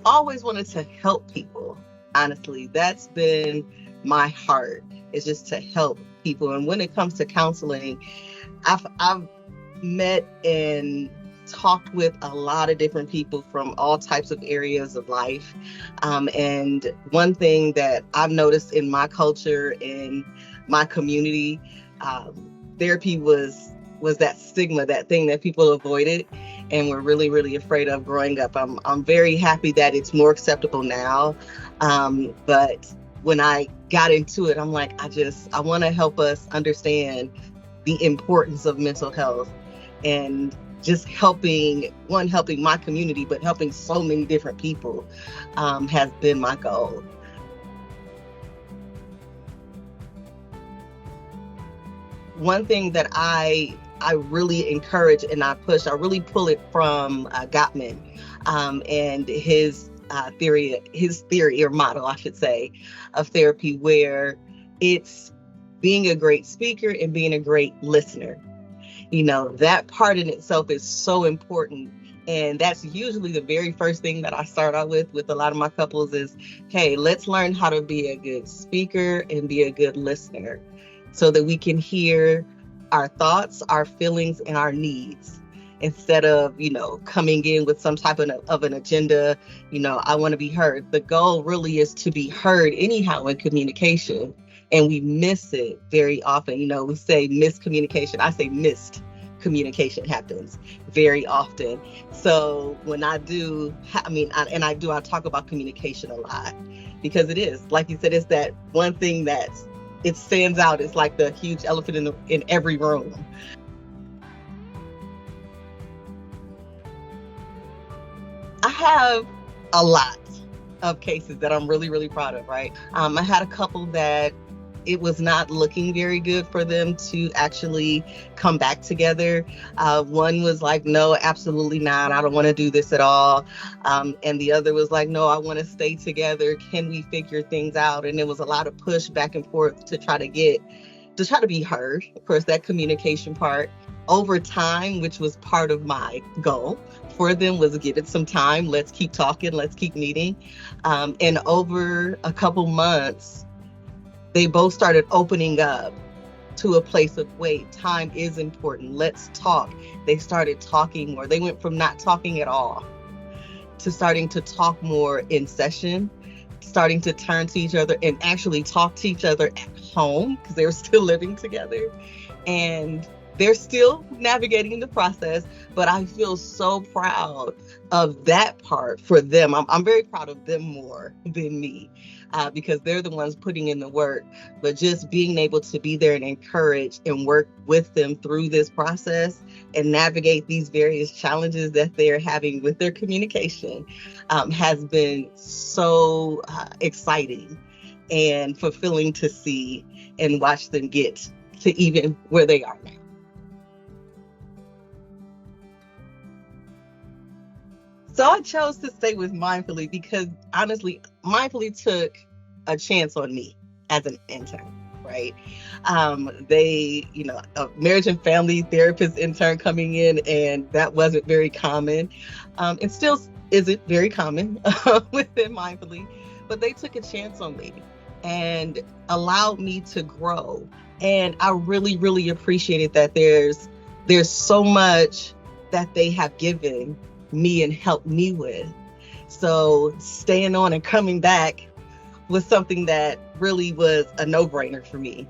always wanted to help people. Honestly, that's been my heart, is just to help people. And when it comes to counseling, I've met and talked with a lot of different people from all types of areas of life. And one thing that I've noticed in my culture, in my community, therapy was that stigma, that thing that people avoided and were really, really afraid of growing up. I'm very happy that it's more acceptable now. But when I got into it, I'm like, I want to help us understand the importance of mental health, and just helping my community, but helping so many different people has been my goal. One thing that I really encourage and I really pull it from Gottman and his theory or model, I should say, of therapy, where it's being a great speaker and being a great listener. That part in itself is so important. And that's usually the very first thing that I start out with a lot of my couples is, hey, let's learn how to be a good speaker and be a good listener so that we can hear our thoughts, our feelings, and our needs, instead of, coming in with some type of an agenda. I want to be heard. The goal really is to be heard anyhow in communication. And we miss it very often. We say miscommunication. I say missed communication happens very often. So when I talk about communication a lot, because it is, like you said, it's that one thing that it stands out. It's like the huge elephant in every room. I have a lot of cases that I'm really, really proud of, right? I had a couple that it was not looking very good for them to actually come back together. One was like, no, absolutely not. I don't want to do this at all. And the other was like, no, I want to stay together. Can we figure things out? And there was a lot of push back and forth to try to be heard. Of course, that communication part over time, which was part of my goal for them, was give it some time. Let's keep talking. Let's keep meeting. And over a couple months, they both started opening up to a place of, wait, time is important. Let's talk. They started talking more. They went from not talking at all to starting to talk more in session, starting to turn to each other and actually talk to each other at home, because they were still living together. And they're still navigating the process, but I feel so proud of that part for them. I'm very proud of them more than me, because they're the ones putting in the work, but just being able to be there and encourage and work with them through this process and navigate these various challenges that they're having with their communication has been so exciting and fulfilling to see and watch them get to even where they are now. So I chose to stay with Mindfully because honestly, Mindfully took a chance on me as an intern, right? They, a marriage and family therapist intern coming in, and that wasn't very common. It still isn't very common within Mindfully, but they took a chance on me and allowed me to grow. And I really, really appreciated that there's so much that they have given me and helped me with. So staying on and coming back was something that really was a no-brainer for me.